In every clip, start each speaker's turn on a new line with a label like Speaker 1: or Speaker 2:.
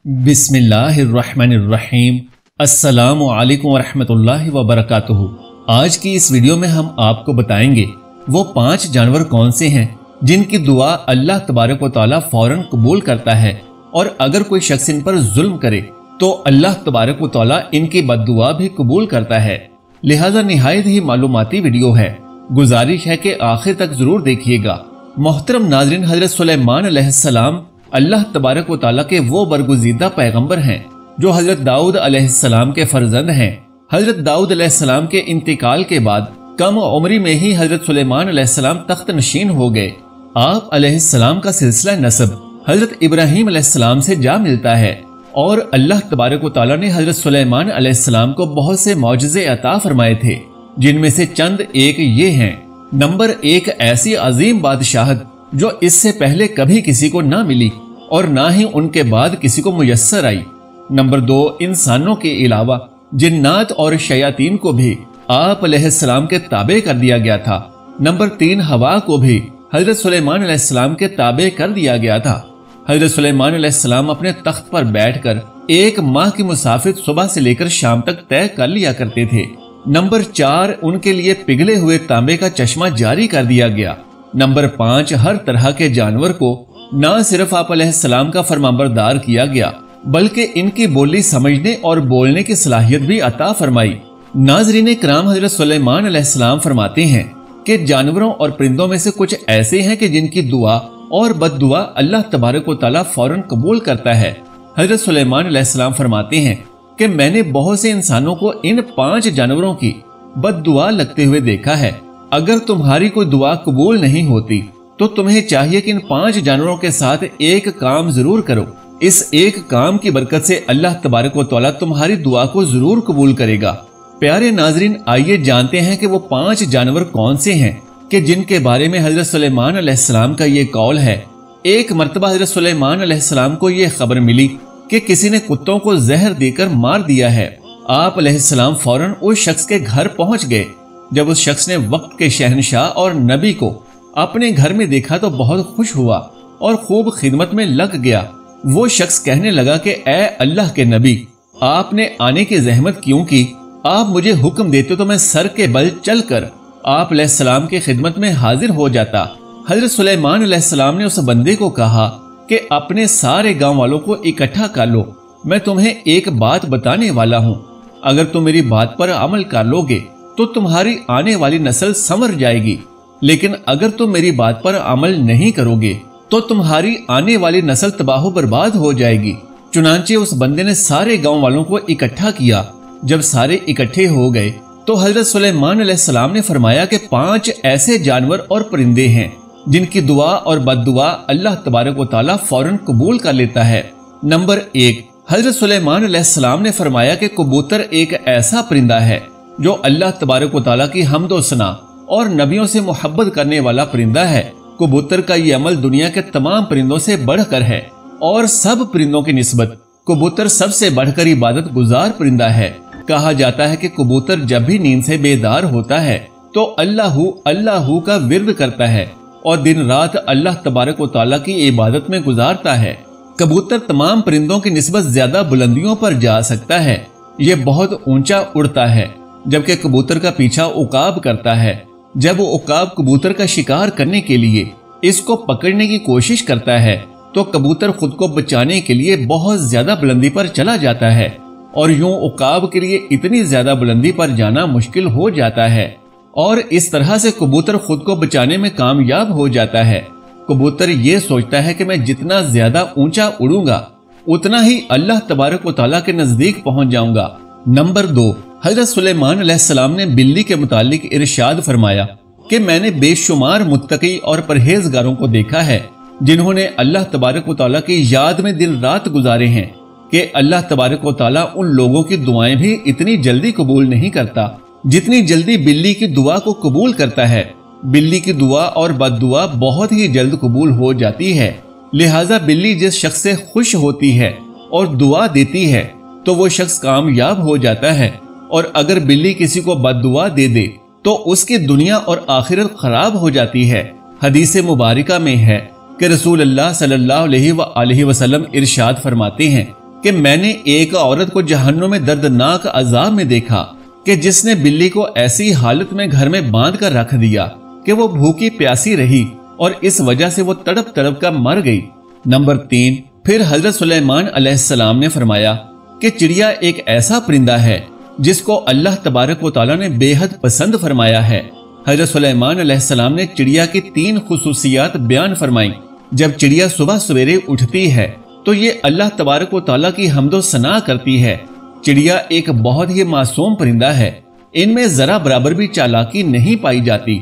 Speaker 1: बिस्मिल्लाहिर्रहमानिर्रहीम। अस्सलामु अलैकुम वरहमतुल्लाहि वबरकातुहू। आज की इस वीडियो में हम आपको बताएंगे वो 5 जानवर कौन से हैं जिनकी दुआ अल्लाह तबारक व तआला फौरन कबूल करता है, और अगर कोई शख्स इन पर जुल्म करे तो अल्लाह तबारक व तआला इनकी बद्दुआ भी कबूल करता है। लिहाजा निहायत ही मालूमाती वीडियो है, गुजारिश है कि आखिर तक जरूर देखिएगा। मोहतरम नाज़रीन, हजरत सुलेमान अलैहिस्सलाम अल्लाह तबारक व तआला के वो बरगुज़ीदा पैगंबर हैं जो हजरत दाऊद अलैहिस्सलाम के फर्जंद हैं। हजरत दाऊद अलैहिस्सलाम के इंतकाल के बाद कम उम्री में ही हजरत सुलेमान अलैहिस्सलाम तख्त नशीन हो गए। आप अलैहिस्सलाम का सिलसिला नसब हजरत इब्राहीम अलैहिस्सलाम से जा मिलता है, और अल्लाह तबारक व तआला ने हजरत सुलेमान अलैहिस्सलाम को बहुत से मौजज़े अता फरमाए थे, जिनमें से चंद एक ये हैं। नंबर 1, ऐसी अजीम बादशाहत जो इससे पहले कभी किसी को ना मिली और ना ही उनके बाद किसी को मुयस्सर आई। नंबर 2, इंसानों के अलावा जिन्नात और शयातीन को भी आप अलैहिस्सलाम के ताबे कर दिया गया था। नंबर 3, हवा को भी हजरत सुलेमान अलैहिस्सलाम के ताबे कर दिया गया था। हजरत सुलेमान अलैहिस्सलाम अपने तख्त पर बैठकर 1 माह की मुसाफिर सुबह से लेकर शाम तक तय कर लिया करते थे। नंबर 4, उनके लिए पिघले हुए तांबे का चश्मा जारी कर दिया गया। नंबर 5, हर तरह के जानवर को न सिर्फ आप अलैहिस्सलाम का फरमाबरदार किया गया, बल्कि इनकी बोली समझने और बोलने की सलाहियत भी अता फरमाई। नाज़रीन किराम, हजरत सुलेमान अलैहिस्सलाम फरमाते हैं कि जानवरों और परिंदों में से कुछ ऐसे हैं कि जिनकी दुआ और बद्दुआ अल्लाह तबारक व तआला फौरन कबूल करता है। हजरत सुलेमान अलैहिस्सलाम फरमाते हैं कि मैंने बहुत से इंसानों को इन 5 जानवरों की बद्दुआ लगते हुए देखा है। अगर तुम्हारी कोई दुआ कबूल नहीं होती तो तुम्हें चाहिए कि इन 5 जानवरों के साथ एक काम जरूर करो। इस एक काम की बरकत से अल्लाह तबारक व तआला तुम्हारी दुआ को जरूर कबूल करेगा। प्यारे नाजरीन, आइए जानते हैं कि वो 5 जानवर कौन से हैं कि जिनके बारे में हजरत सुलेमान अलैहिस्सलाम का ये कौल है। एक मर्तबा हजरत सुलेमान अलैहिस्सलाम को ये खबर मिली कि किसी ने कुत्तों को जहर देकर मार दिया है। आप अलैहिस्सलाम फौरन उस शख्स के घर पहुंच गए। जब उस शख्स ने वक्त के शहनशाह और नबी को अपने घर में देखा तो बहुत खुश हुआ और खूब खिदमत में लग गया। वो शख्स कहने लगा कि ऐ अल्लाह के नबी, आपने आने की जहमत क्यों की? आप मुझे हुक्म देते तो मैं सर के बल चलकर आप अलैहिस्सलाम की खिदमत में हाजिर हो जाता। हजरत सुलेमान अलैहिस्सलाम ने उस बंदे को कहा कि अपने सारे गांव वालों को इकट्ठा कर लो, मैं तुम्हें एक बात बताने वाला हूँ। अगर तुम मेरी बात पर अमल कर लोगे तो तुम्हारी आने वाली नस्ल संवर जाएगी, लेकिन अगर तुम मेरी बात पर अमल नहीं करोगे तो तुम्हारी आने वाली नस्ल तबाह बर्बाद हो जाएगी। चुनांचे उस बंदे ने सारे गांव वालों को इकट्ठा किया। जब सारे इकट्ठे हो गए तो हजरत सुलेमान अलैहिस्सलाम ने फरमाया कि 5 ऐसे जानवर और परिंदे हैं जिनकी दुआ और बद्दुआ अल्लाह तबारक व तआला फौरन कबूल कर लेता है। नंबर 1, हजरत सुलेमान अलैहिस्सलाम ने फरमाया कि कबूतर एक ऐसा परिंदा है जो अल्लाह तबारक व तआला की हम्दो सना और नबियों से मोहब्बत करने वाला परिंदा है। कबूतर का ये अमल दुनिया के तमाम परिंदों से बढ़कर है, और सब परिंदों की निस्बत कबूतर सबसे बढ़कर इबादत गुजार परिंदा है। कहा जाता है कि कबूतर जब भी नींद से बेदार होता है तो अल्लाहू अल्लाहू का विर्द करता है और दिन रात अल्लाह तबारक व तआला की इबादत में गुजारता है। कबूतर तमाम परिंदों की निस्बत ज्यादा बुलंदियों पर जा सकता है। ये बहुत ऊंचा उड़ता है, जबकि कबूतर का पीछा उकाब करता है। जब वो उकाब कबूतर का शिकार करने के लिए इसको पकड़ने की कोशिश करता है तो कबूतर खुद को बचाने के लिए बहुत ज्यादा बुलंदी पर चला जाता है, और यूं उकाब के लिए इतनी ज्यादा बुलंदी पर जाना मुश्किल हो जाता है, और इस तरह से कबूतर खुद को बचाने में कामयाब हो जाता है। कबूतर ये सोचता है कि मैं जितना ज्यादा ऊंचा उड़ूंगा उतना ही अल्लाह तबारक व तआला के नजदीक पहुंच जाऊंगा। नंबर 2, हजरत सुलेमान अलैहिस्सलाम ने बिल्ली के मुतालिक इरशाद फरमाया कि मैंने बेशुमार मुत्तकी और परहेजगारों को देखा है जिन्होंने अल्लाह तबारक व तआला की याद में दिन रात गुजारे हैं कि अल्लाह तबारक व तआला उन लोगों की दुआएं भी इतनी जल्दी कबूल नहीं करता जितनी जल्दी बिल्ली की दुआ को कबूल करता है। बिल्ली की दुआ और बद्दुआ बहुत ही जल्द कबूल हो जाती है। लिहाजा बिल्ली जिस शख्स से खुश होती है और दुआ देती है तो वो शख्स कामयाब हो जाता है, और अगर बिल्ली किसी को बद्दुआ दे दे तो उसकी दुनिया और आखिरत खराब हो जाती है। हदीस मुबारका में है कि रसूल अल्लाह सल्लल्लाहु अलैहि वसल्लम इरशाद फरमाते हैं کہ میں نے ایک عورت کو جہنم میں دردناک عذاب میں دیکھا کہ جس نے بلی کو ایسی حالت میں گھر میں باندھ کر رکھ دیا کہ وہ بھوکی پیاسی رہی اور اس وجہ سے وہ تڑپ تڑپ کر مر گئی۔ نمبر 3، پھر حضرت سلیمان علیہ السلام نے فرمایا کہ چڑیا ایک ایسا پرندہ ہے جس کو اللہ تبارک و تعالیٰ نے بے حد پسند فرمایا ہے۔ حضرت سلیمان علیہ السلام نے چڑیا کی 3 خصوصیات بیان فرمائیں۔ جب چڑیا صبح سویرے اٹھتی ہے تو یہ اللہ تبارک و تعالیٰ کی حمد و ثنا کرتی ہے۔ چڑیا ایک بہت ہی معصوم پرندہ ہے، ان میں ذرا برابر بھی چالاکی نہیں پائی جاتی۔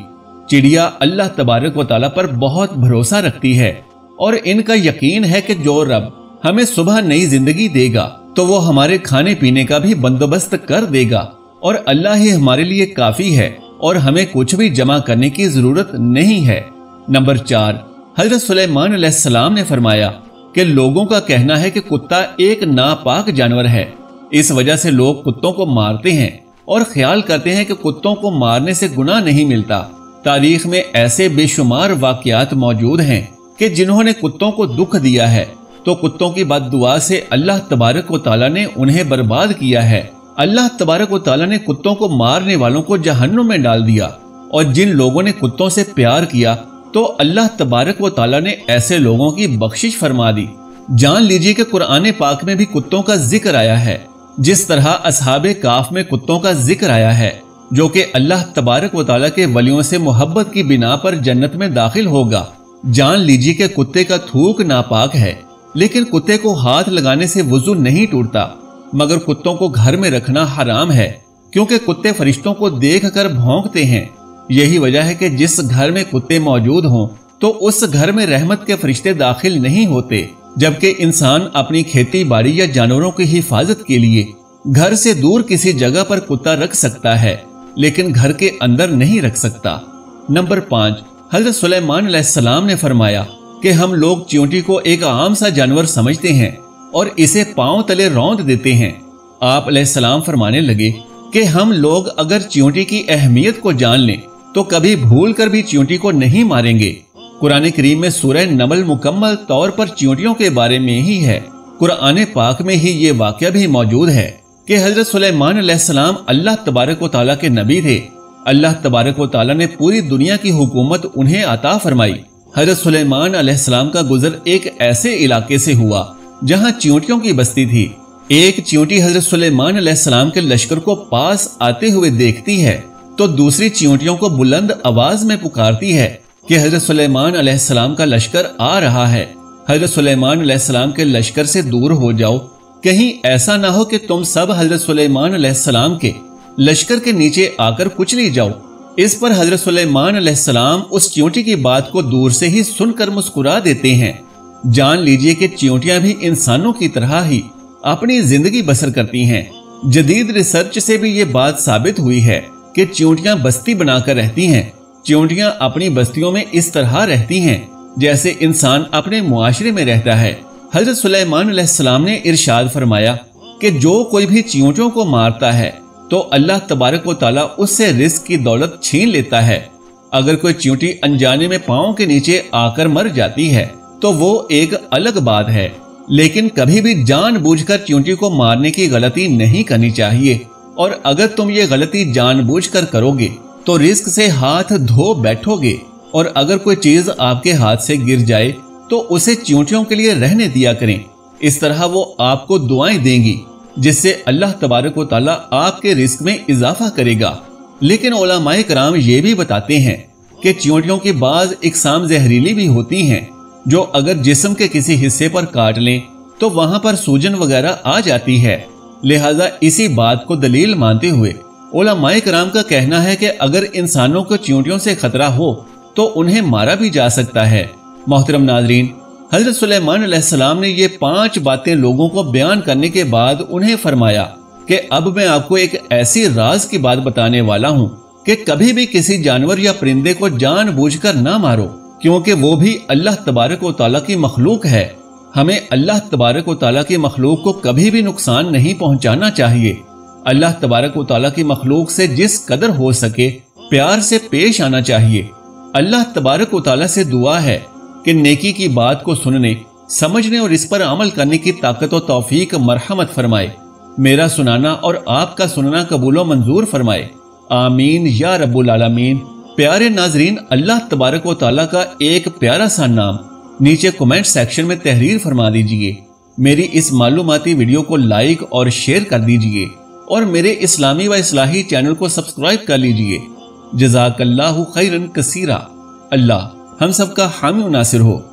Speaker 1: چڑیا اللہ تبارک و تعالیٰ پر بہت بھروسہ رکھتی ہے اور ان کا یقین ہے کہ جو رب ہمیں صبح نئی زندگی دے گا تو وہ ہمارے کھانے پینے کا بھی بندوبست کر دے گا، اور اللہ ہی ہمارے لیے کافی ہے اور ہمیں کچھ بھی جمع کرنے کی ضرورت نہیں ہے۔ نمبر 4، حضرت سلیمان علیہ السلام نے فرمایا کہ لوگوں کا کہنا ہے کہ کتا ایک ناپاک جانور ہے، اس وجہ سے لوگ کتوں کو مارتے ہیں اور خیال کرتے ہیں کہ کتوں کو مارنے سے گناہ نہیں ملتا۔ تاریخ میں ایسے بے شمار واقعات موجود ہیں کہ جنہوں نے کتوں کو دکھ دیا ہے تو کتوں کی بد دعا سے اللہ تبارک و تعالیٰ نے انہیں برباد کیا ہے۔ اللہ تبارک و تعالیٰ نے کتوں کو مارنے والوں کو جہنم میں ڈال دیا، اور جن لوگوں نے کتوں سے پیار کیا تو اللہ تبارک و تعالیٰ نے ایسے لوگوں کی بخشش فرما دی۔ جان لیجیے کہ قرآن پاک میں بھی کتوں کا ذکر آیا ہے، جس طرح اصحاب کاف میں کتوں کا ذکر آیا ہے، جو کہ اللہ تبارک و تعالیٰ کے ولیوں سے محبت کی بنا پر جنت میں داخل ہوگا۔ جان لیجیے کہ کتے کا تھوک ناپاک ہے، لیکن کتے کو ہاتھ لگانے سے وضو نہیں ٹوٹتا، مگر کتوں کو گھر میں رکھنا حرام ہے، کیونکہ کتے فرشتوں کو دیکھ کر بھونکتے ہیں۔ یہی وجہ ہے کہ جس گھر میں کتے موجود ہوں تو اس گھر میں رحمت کے فرشتے داخل نہیں ہوتے، جبکہ انسان اپنی کھیتی باڑی یا جانوروں کی حفاظت کے لیے گھر سے دور کسی جگہ پر کتا رکھ سکتا ہے، لیکن گھر کے اندر نہیں رکھ سکتا۔ نمبر 5، حضرت سلیمان علیہ السلام نے فرمایا کہ ہم لوگ چیونٹی کو ایک عام سا جانور سمجھتے ہیں اور اسے پاؤں تلے روند دیتے ہیں۔ آپ علیہ السلام فرمانے لگے کہ ہم لوگ اگر چیونٹی کی اہمیت کو جان لیں تو کبھی بھول کر بھی چیونٹی کو نہیں ماریں گے۔ قرآن کریم میں سورہ نمل مکمل طور پر چیونٹیوں کے بارے میں ہی ہے۔ قرآن پاک میں ہی یہ واقعہ بھی موجود ہے کہ حضرت سلیمان علیہ السلام اللہ تبارک و تعالیٰ کے نبی تھے۔ اللہ تبارک و تعالیٰ نے پوری دنیا کی حکومت انہیں عطا فرمائی۔ حضرت سلیمان علیہ السلام کا گزر ایک ایسے علاقے سے ہوا جہاں چیونٹیوں کی بستی تھی۔ ایک چیونٹی حضرت سلیمان علیہ السلام کے لشکر کو پاس آتے ہوئے دیکھتی ہے تو دوسری چیونٹیوں کو بلند آواز میں پکارتی ہے کہ حضرت سلیمان علیہ السلام کا لشکر آ رہا ہے۔ حضرت سلیمان علیہ السلام کے لشکر سے دور ہو جاؤ، کہیں ایسا نہ ہو کہ تم سب حضرت سلیمان علیہ السلام کے لشکر کے نیچے آ کر کچلی جاؤ۔ اس پر حضرت سلیمان علیہ السلام اس چیونٹی کی بات کو دور سے ہی سن کر مسکرا دیتے ہیں۔ جان لیجئے کہ چیونٹیاں بھی انسانوں کی طرح ہی اپنی زندگی بسر کرتی ہیں۔ جدید ریسرچ سے بھی یہ بات ثابت ہوئی ہے کہ چیونٹیاں بستی بنا کر رہتی ہیں۔ چیونٹیاں اپنی بستیوں میں اس طرح رہتی ہیں جیسے انسان اپنے معاشرے میں رہتا ہے۔ حضرت سلیمان علیہ السلام نے ارشاد فرمایا کہ جو کوئی بھی چیونٹیوں کو مارتا ہے تو اللہ تبارک و تعالیٰ اس سے رزق کی دولت چھین لیتا ہے۔ اگر کوئی چیونٹی انجانے میں پاؤں کے نیچے آ کر مر جاتی ہے تو وہ ایک الگ بات ہے، لیکن کبھی بھی جان بوجھ کر چیونٹی کو مارنے کی غلطی نہیں کرنی چاہیے، اور اگر تم یہ غلطی جان بوجھ کر کرو گے تو رزق سے ہاتھ دھو بیٹھو گے، اور اگر کوئی چیز آپ کے ہاتھ سے گر جائے تو اسے چیونٹیوں کے لیے رہنے دیا کریں۔ اس طرح وہ آپ کو دعائیں دیں گی جس سے اللہ تبارک و تعالیٰ آپ کے رزق میں اضافہ کرے گا۔ لیکن علماء کرام یہ بھی بتاتے ہیں کہ چیونٹیوں کی بعض اقسام زہریلی بھی ہوتی ہیں جو اگر جسم کے کسی حصے پر کاٹ لیں تو وہاں پر سوجن وغیرہ آ جاتی ہے۔ لہٰذا اسی بات کو دلیل مانتے ہوئے علماء کرام کا کہنا ہے کہ اگر انسانوں کو چیونٹیوں سے خطرہ ہو تو انہیں مارا بھی جا سکتا ہے۔ محترم ناظرین، حضرت سلیمان علیہ السلام نے یہ 5 باتیں لوگوں کو بیان کرنے کے بعد انہیں فرمایا کہ اب میں آپ کو ایک ایسی راز کی بات بتانے والا ہوں کہ کبھی بھی کسی جانور یا پرندے کو جان بوجھ کر نہ مارو، کیونکہ وہ بھی اللہ تبارک و تعالیٰ کی مخلوق ہے۔ ہمیں اللہ تبارک و تعالیٰ کی مخلوق کو کبھی بھی نقصان نہیں پہنچانا چاہیے۔ اللہ تبارک و تعالیٰ کی مخلوق سے جس قدر ہو سکے پیار سے پیش آنا چاہیے۔ اللہ تبارک و تعالیٰ سے دعا ہے کہ نیکی کی بات کو سننے समझने और इस पर अमल करने की ताकत और तौफीक मरहमत फरमाए। मेरा सुनाना और आपका सुनना कबूल व मंजूर फरमाए। आमीन या रब्बुल आलमीन। प्यारे नाजरीन, अल्लाह तबारक व तआला का एक प्यारा सा नाम नीचे कमेंट सेक्शन में तहरीर फरमा दीजिए। मेरी इस मालूमाती वीडियो को लाइक और शेयर कर दीजिए और मेरे इस्लामी व इस्लाही चैनल को सब्सक्राइब कर लीजिए। जज़ाकल्लाहु खैरन कसीरा। अल्लाह हम सबका हामी नासिर हो।